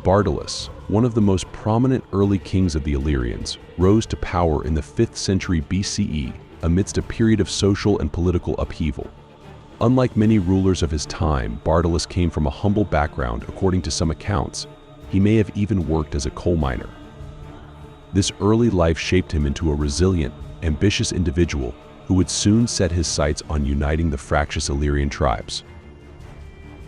Bardalus, one of the most prominent early kings of the Illyrians, rose to power in the 5th century BCE amidst a period of social and political upheaval. Unlike many rulers of his time, Bardalus came from a humble background. According to some accounts, he may have even worked as a coal miner. This early life shaped him into a resilient, ambitious individual who would soon set his sights on uniting the fractious Illyrian tribes.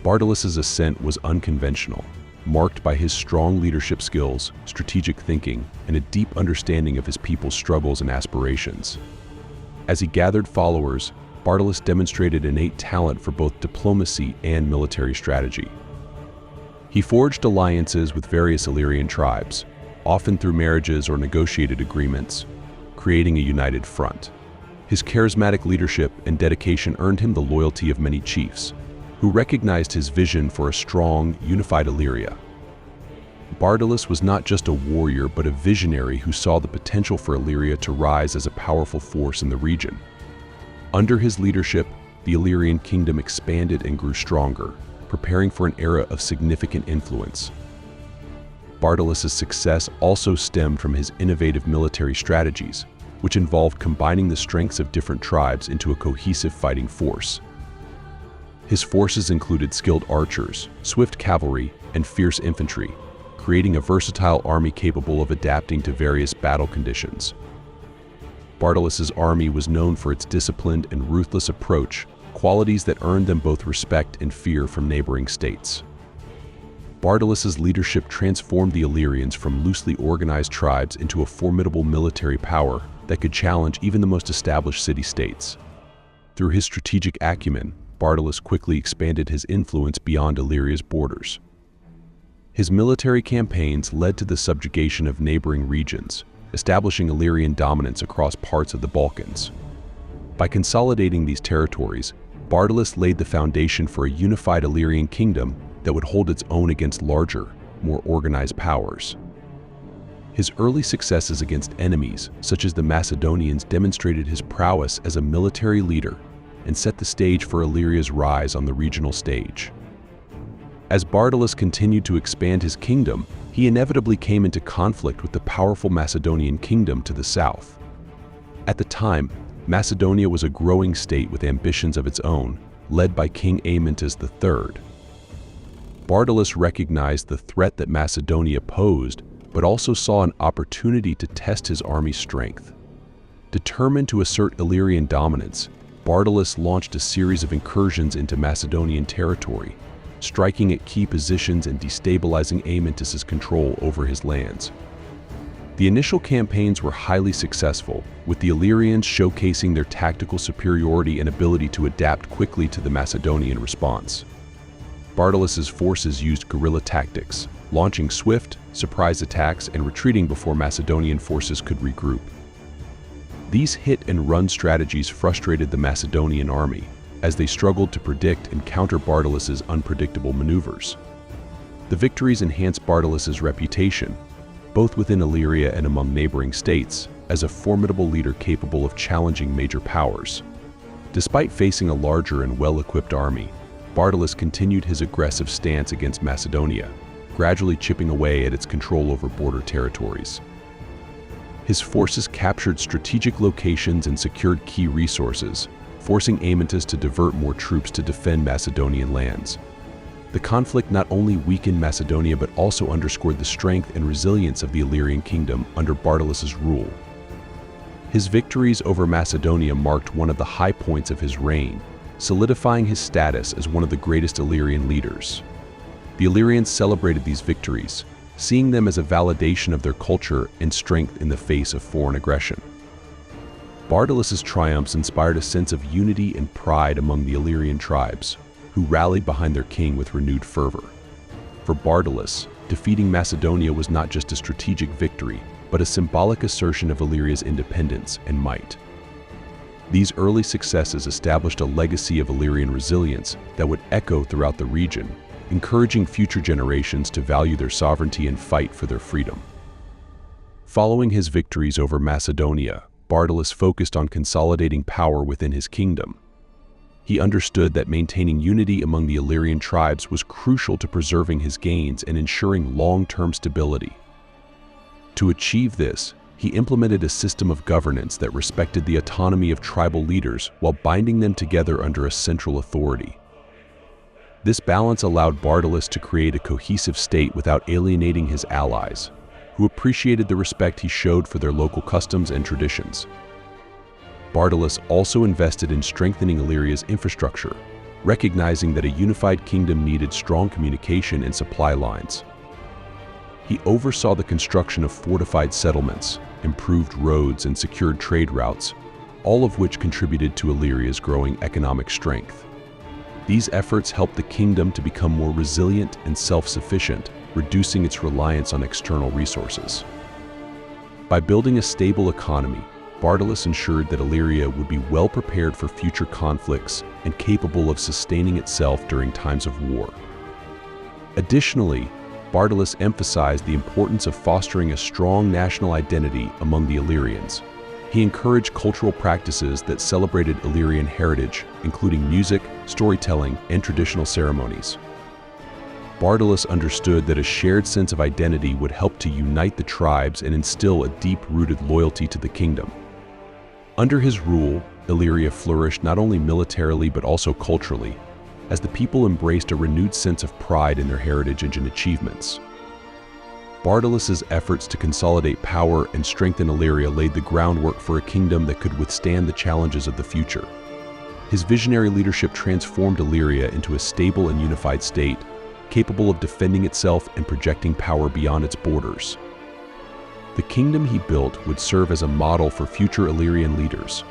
Bardalus's ascent was unconventional, marked by his strong leadership skills, strategic thinking, and a deep understanding of his people's struggles and aspirations. As he gathered followers, Bardalus demonstrated innate talent for both diplomacy and military strategy. He forged alliances with various Illyrian tribes, often through marriages or negotiated agreements, creating a united front. His charismatic leadership and dedication earned him the loyalty of many chiefs, who recognized his vision for a strong, unified Illyria. Bardalus was not just a warrior but a visionary who saw the potential for Illyria to rise as a powerful force in the region. Under his leadership, the Illyrian kingdom expanded and grew stronger, preparing for an era of significant influence. Bardalus's success also stemmed from his innovative military strategies, which involved combining the strengths of different tribes into a cohesive fighting force. His forces included skilled archers, swift cavalry, and fierce infantry, creating a versatile army capable of adapting to various battle conditions. Bardalus's army was known for its disciplined and ruthless approach, qualities that earned them both respect and fear from neighboring states. Bardalus's leadership transformed the Illyrians from loosely organized tribes into a formidable military power that could challenge even the most established city-states. Through his strategic acumen, Bardalus quickly expanded his influence beyond Illyria's borders. His military campaigns led to the subjugation of neighboring regions, establishing Illyrian dominance across parts of the Balkans. By consolidating these territories, Bardalus laid the foundation for a unified Illyrian kingdom that would hold its own against larger, more organized powers. His early successes against enemies, such as the Macedonians, demonstrated his prowess as a military leader and set the stage for Illyria's rise on the regional stage. As Bardalus continued to expand his kingdom, he inevitably came into conflict with the powerful Macedonian kingdom to the south. At the time, Macedonia was a growing state with ambitions of its own, led by King Amyntas III. Bardalus recognized the threat that Macedonia posed, but also saw an opportunity to test his army's strength. Determined to assert Illyrian dominance, Bardalus launched a series of incursions into Macedonian territory, striking at key positions and destabilizing Amyntas's control over his lands. The initial campaigns were highly successful, with the Illyrians showcasing their tactical superiority and ability to adapt quickly to the Macedonian response. Bardalus's forces used guerrilla tactics, launching swift, surprise attacks and retreating before Macedonian forces could regroup. These hit-and-run strategies frustrated the Macedonian army, as they struggled to predict and counter Bardalus's unpredictable maneuvers. The victories enhanced Bardalus's reputation, both within Illyria and among neighboring states, as a formidable leader capable of challenging major powers. Despite facing a larger and well-equipped army, Bardalus continued his aggressive stance against Macedonia, gradually chipping away at its control over border territories. His forces captured strategic locations and secured key resources, forcing Amyntas to divert more troops to defend Macedonian lands. The conflict not only weakened Macedonia but also underscored the strength and resilience of the Illyrian kingdom under Bardalus's rule. His victories over Macedonia marked one of the high points of his reign, solidifying his status as one of the greatest Illyrian leaders. The Illyrians celebrated these victories, seeing them as a validation of their culture and strength in the face of foreign aggression. Bardalus's triumphs inspired a sense of unity and pride among the Illyrian tribes, who rallied behind their king with renewed fervor. For Bardalus, defeating Macedonia was not just a strategic victory, but a symbolic assertion of Illyria's independence and might. These early successes established a legacy of Illyrian resilience that would echo throughout the region, encouraging future generations to value their sovereignty and fight for their freedom. Following his victories over Macedonia, Bardalus focused on consolidating power within his kingdom. He understood that maintaining unity among the Illyrian tribes was crucial to preserving his gains and ensuring long-term stability. To achieve this, he implemented a system of governance that respected the autonomy of tribal leaders while binding them together under a central authority. This balance allowed Bartolus to create a cohesive state without alienating his allies, who appreciated the respect he showed for their local customs and traditions. Bartolus also invested in strengthening Illyria's infrastructure, recognizing that a unified kingdom needed strong communication and supply lines. He oversaw the construction of fortified settlements, improved roads, and secured trade routes, all of which contributed to Illyria's growing economic strength. These efforts helped the kingdom to become more resilient and self-sufficient, reducing its reliance on external resources. By building a stable economy, Bartolus ensured that Illyria would be well prepared for future conflicts and capable of sustaining itself during times of war. Additionally, Bartolus emphasized the importance of fostering a strong national identity among the Illyrians. He encouraged cultural practices that celebrated Illyrian heritage, including music, storytelling, and traditional ceremonies. Bartolus understood that a shared sense of identity would help to unite the tribes and instill a deep-rooted loyalty to the kingdom. Under his rule, Illyria flourished not only militarily but also culturally, as the people embraced a renewed sense of pride in their heritage and achievements. Bartolus's efforts to consolidate power and strengthen Illyria laid the groundwork for a kingdom that could withstand the challenges of the future. His visionary leadership transformed Illyria into a stable and unified state, capable of defending itself and projecting power beyond its borders. The kingdom he built would serve as a model for future Illyrian leaders,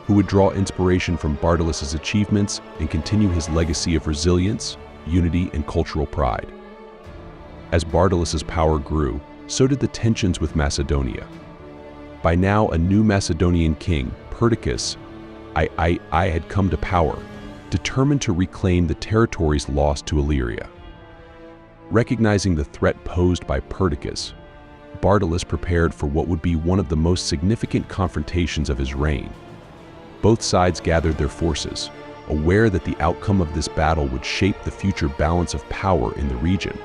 who would draw inspiration from Bartolus's achievements and continue his legacy of resilience, unity, and cultural pride. As Bartolus's power grew, so did the tensions with Macedonia. By now, a new Macedonian king, Perdiccas, I had come to power, determined to reclaim the territories lost to Illyria. Recognizing the threat posed by Perdiccas, Bartolus prepared for what would be one of the most significant confrontations of his reign. Both sides gathered their forces, aware that the outcome of this battle would shape the future balance of power in the region.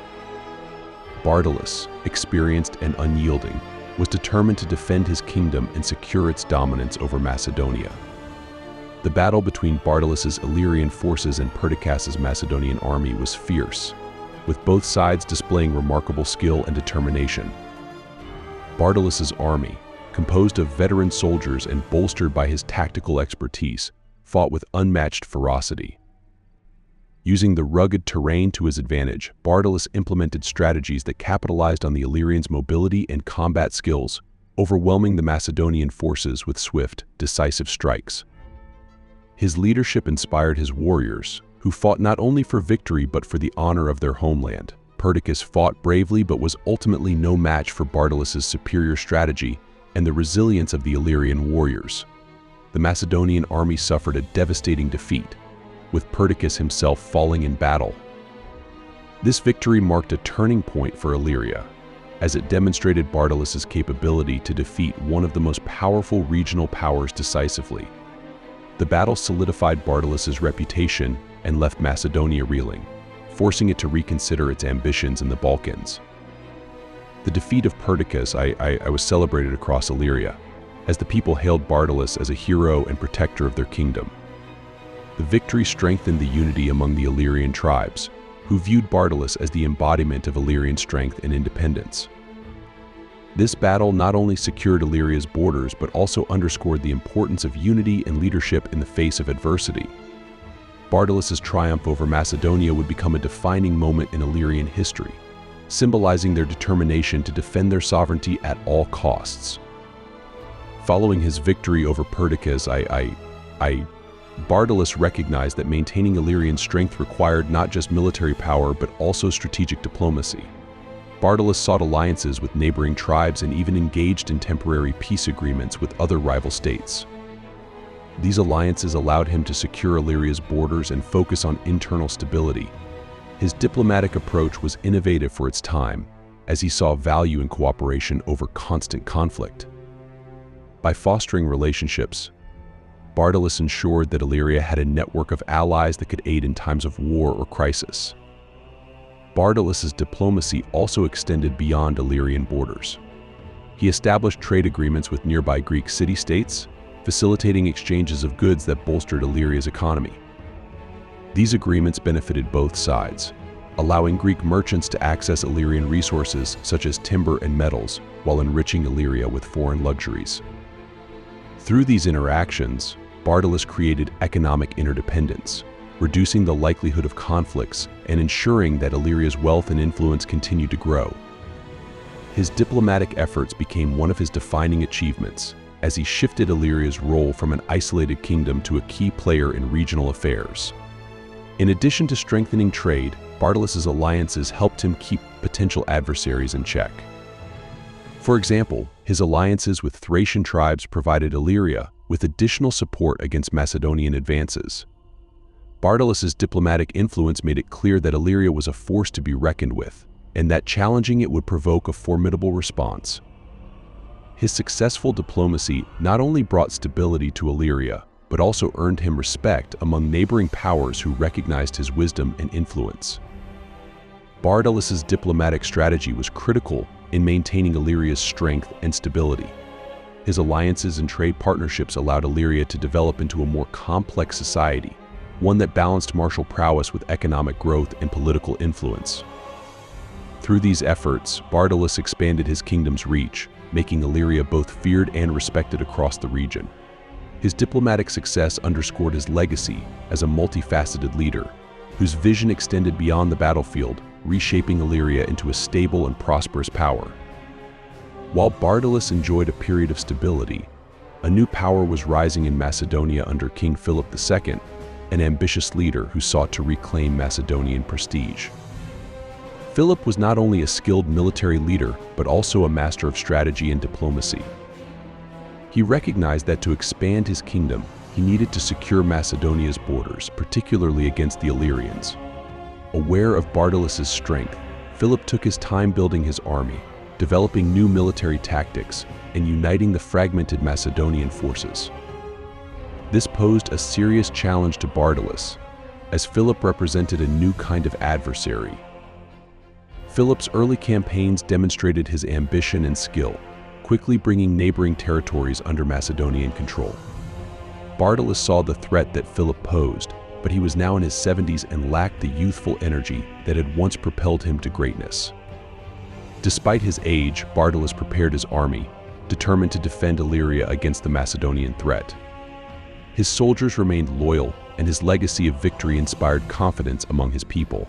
Bartolus, experienced and unyielding, was determined to defend his kingdom and secure its dominance over Macedonia. The battle between Bartolus's Illyrian forces and Perdiccas's Macedonian army was fierce, with both sides displaying remarkable skill and determination. Bartolus's army, composed of veteran soldiers and bolstered by his tactical expertise, fought with unmatched ferocity. Using the rugged terrain to his advantage, Bartolus implemented strategies that capitalized on the Illyrians' mobility and combat skills, overwhelming the Macedonian forces with swift, decisive strikes. His leadership inspired his warriors, who fought not only for victory but for the honor of their homeland. Perdiccas fought bravely but was ultimately no match for Bartolus's superior strategy and the resilience of the Illyrian warriors. The Macedonian army suffered a devastating defeat, with Perdiccas himself falling in battle. This victory marked a turning point for Illyria, as it demonstrated Bartolus's capability to defeat one of the most powerful regional powers decisively. The battle solidified Bartolus's reputation and left Macedonia reeling, forcing it to reconsider its ambitions in the Balkans. The defeat of Perdiccas was celebrated across Illyria, as the people hailed Bartolus as a hero and protector of their kingdom. The victory strengthened the unity among the Illyrian tribes, who viewed Bartolus as the embodiment of Illyrian strength and independence. This battle not only secured Illyria's borders but also underscored the importance of unity and leadership in the face of adversity. Bartolus's triumph over Macedonia would become a defining moment in Illyrian history, symbolizing their determination to defend their sovereignty at all costs. Following his victory over Perdiccas, Bartolus recognized that maintaining Illyrian strength required not just military power but also strategic diplomacy. Bartolus sought alliances with neighboring tribes and even engaged in temporary peace agreements with other rival states. These alliances allowed him to secure Illyria's borders and focus on internal stability. His diplomatic approach was innovative for its time, as he saw value in cooperation over constant conflict. By fostering relationships, Bardalus ensured that Illyria had a network of allies that could aid in times of war or crisis. Bardalus's diplomacy also extended beyond Illyrian borders. He established trade agreements with nearby Greek city-states, facilitating exchanges of goods that bolstered Illyria's economy. These agreements benefited both sides, allowing Greek merchants to access Illyrian resources such as timber and metals, while enriching Illyria with foreign luxuries. Through these interactions, Bardalus created economic interdependence, reducing the likelihood of conflicts and ensuring that Illyria's wealth and influence continued to grow. His diplomatic efforts became one of his defining achievements as he shifted Illyria's role from an isolated kingdom to a key player in regional affairs. In addition to strengthening trade, Bardalus's alliances helped him keep potential adversaries in check. For example, his alliances with Thracian tribes provided Illyria with additional support against Macedonian advances. Bardalus's diplomatic influence made it clear that Illyria was a force to be reckoned with, and that challenging it would provoke a formidable response. His successful diplomacy not only brought stability to Illyria, but also earned him respect among neighboring powers who recognized his wisdom and influence. Bardalus's diplomatic strategy was critical in maintaining Illyria's strength and stability. His alliances and trade partnerships allowed Illyria to develop into a more complex society, one that balanced martial prowess with economic growth and political influence. Through these efforts, Bardalus expanded his kingdom's reach, making Illyria both feared and respected across the region. His diplomatic success underscored his legacy as a multifaceted leader, whose vision extended beyond the battlefield, reshaping Illyria into a stable and prosperous power. While Bardalus enjoyed a period of stability, a new power was rising in Macedonia under King Philip II, an ambitious leader who sought to reclaim Macedonian prestige. Philip was not only a skilled military leader, but also a master of strategy and diplomacy. He recognized that to expand his kingdom, he needed to secure Macedonia's borders, particularly against the Illyrians. Aware of Bardalus's strength, Philip took his time building his army, developing new military tactics, and uniting the fragmented Macedonian forces. This posed a serious challenge to Bardalus, as Philip represented a new kind of adversary. Philip's early campaigns demonstrated his ambition and skill, quickly bringing neighboring territories under Macedonian control. Bardalus saw the threat that Philip posed, but he was now in his 70s and lacked the youthful energy that had once propelled him to greatness. Despite his age, Bardalus prepared his army, determined to defend Illyria against the Macedonian threat. His soldiers remained loyal, and his legacy of victory inspired confidence among his people.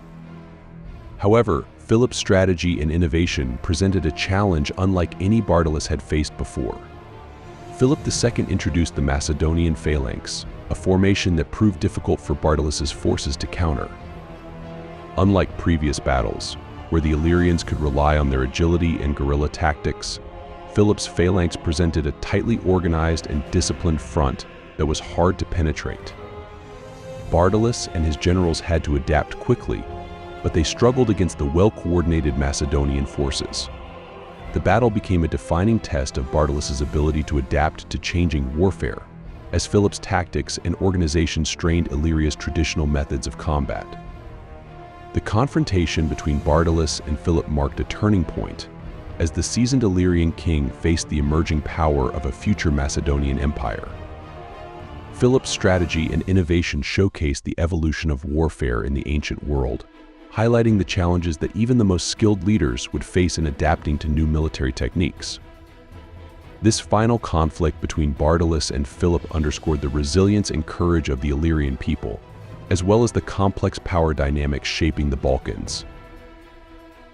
However, Philip's strategy and innovation presented a challenge unlike any Bardalus had faced before. Philip II introduced the Macedonian phalanx, a formation that proved difficult for Bardalus's forces to counter. Unlike previous battles, where the Illyrians could rely on their agility and guerrilla tactics, Philip's phalanx presented a tightly organized and disciplined front that was hard to penetrate. Bardalus and his generals had to adapt quickly, but they struggled against the well-coordinated Macedonian forces. The battle became a defining test of Bardalus's ability to adapt to changing warfare, as Philip's tactics and organization strained Illyria's traditional methods of combat. The confrontation between Bardalus and Philip marked a turning point, as the seasoned Illyrian king faced the emerging power of a future Macedonian empire. Philip's strategy and innovation showcased the evolution of warfare in the ancient world, highlighting the challenges that even the most skilled leaders would face in adapting to new military techniques. This final conflict between Bardalus and Philip underscored the resilience and courage of the Illyrian people, as well as the complex power dynamics shaping the Balkans.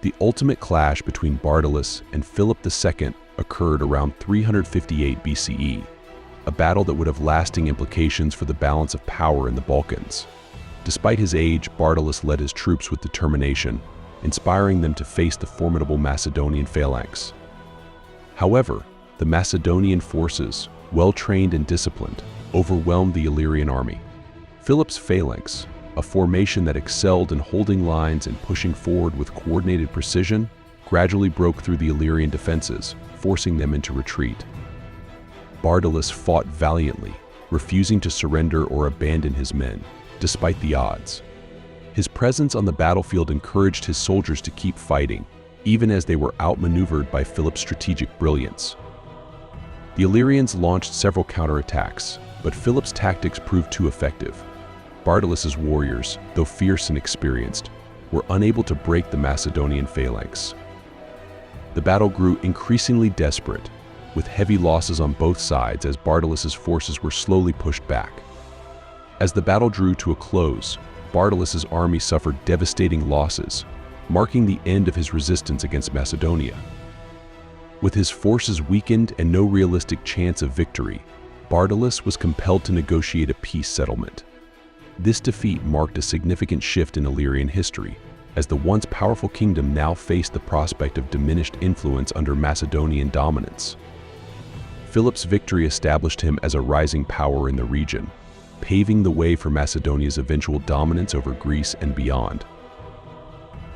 The ultimate clash between Bardalus and Philip II occurred around 358 BCE, a battle that would have lasting implications for the balance of power in the Balkans. Despite his age, Bardalus led his troops with determination, inspiring them to face the formidable Macedonian phalanx. However, the Macedonian forces, well-trained and disciplined, overwhelmed the Illyrian army. Philip's phalanx, a formation that excelled in holding lines and pushing forward with coordinated precision, gradually broke through the Illyrian defenses, forcing them into retreat. Bardalus fought valiantly, refusing to surrender or abandon his men, despite the odds. His presence on the battlefield encouraged his soldiers to keep fighting, even as they were outmaneuvered by Philip's strategic brilliance. The Illyrians launched several counterattacks, but Philip's tactics proved too effective. Bardalus's warriors, though fierce and experienced, were unable to break the Macedonian phalanx. The battle grew increasingly desperate, with heavy losses on both sides as Bardalus's forces were slowly pushed back. As the battle drew to a close, Bardalus's army suffered devastating losses, marking the end of his resistance against Macedonia. With his forces weakened and no realistic chance of victory, Bardalus was compelled to negotiate a peace settlement. This defeat marked a significant shift in Illyrian history, as the once powerful kingdom now faced the prospect of diminished influence under Macedonian dominance. Philip's victory established him as a rising power in the region, paving the way for Macedonia's eventual dominance over Greece and beyond.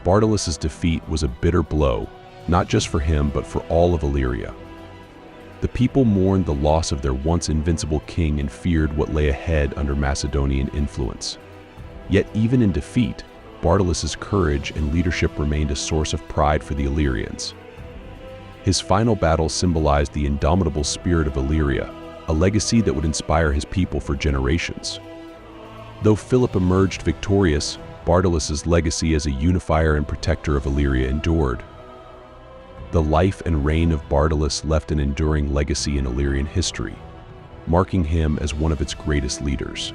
Bardalus's defeat was a bitter blow, not just for him but for all of Illyria. The people mourned the loss of their once invincible king and feared what lay ahead under Macedonian influence. Yet even in defeat, Bardalus's courage and leadership remained a source of pride for the Illyrians. His final battle symbolized the indomitable spirit of Illyria, a legacy that would inspire his people for generations. Though Philip emerged victorious, Bardalus's legacy as a unifier and protector of Illyria endured. The life and reign of Bardalus left an enduring legacy in Illyrian history, marking him as one of its greatest leaders.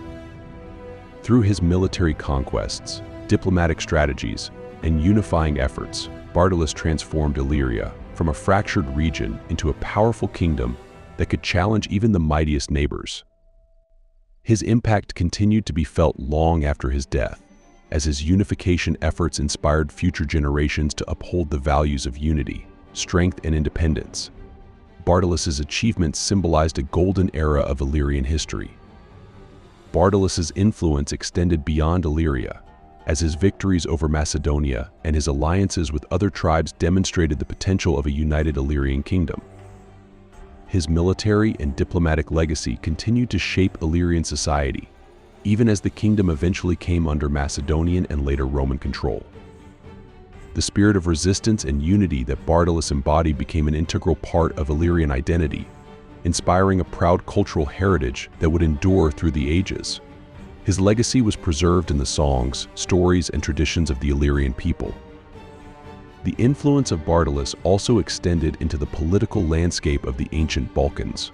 Through his military conquests, diplomatic strategies, and unifying efforts, Bardalus transformed Illyria from a fractured region into a powerful kingdom that could challenge even the mightiest neighbors. His impact continued to be felt long after his death, as his unification efforts inspired future generations to uphold the values of unity, strength, and independence. Bardalus's achievements symbolized a golden era of Illyrian history. Bardalus's influence extended beyond Illyria, as his victories over Macedonia and his alliances with other tribes demonstrated the potential of a united Illyrian kingdom. His military and diplomatic legacy continued to shape Illyrian society, even as the kingdom eventually came under Macedonian and later Roman control. The spirit of resistance and unity that Bardalus embodied became an integral part of Illyrian identity, inspiring a proud cultural heritage that would endure through the ages. His legacy was preserved in the songs, stories, and traditions of the Illyrian people. The influence of Bardalus also extended into the political landscape of the ancient Balkans.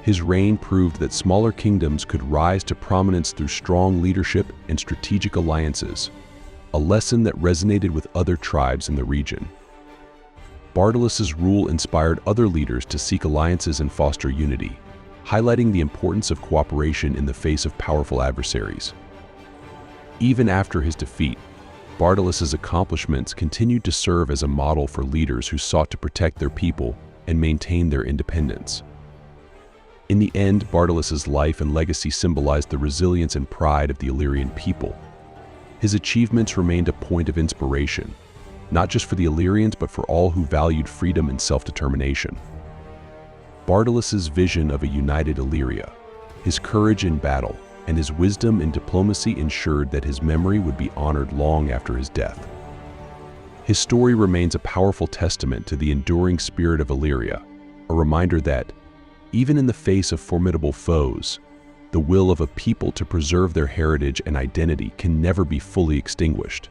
His reign proved that smaller kingdoms could rise to prominence through strong leadership and strategic alliances, a lesson that resonated with other tribes in the region. Bardalus's rule inspired other leaders to seek alliances and foster unity, highlighting the importance of cooperation in the face of powerful adversaries. Even after his defeat, Bardalus's accomplishments continued to serve as a model for leaders who sought to protect their people and maintain their independence. In the end, Bardalus's life and legacy symbolized the resilience and pride of the Illyrian people. His achievements remained a point of inspiration, not just for the Illyrians but for all who valued freedom and self-determination. Bardalus's vision of a united Illyria, his courage in battle, and his wisdom in diplomacy ensured that his memory would be honored long after his death. His story remains a powerful testament to the enduring spirit of Illyria, a reminder that, even in the face of formidable foes, the will of a people to preserve their heritage and identity can never be fully extinguished.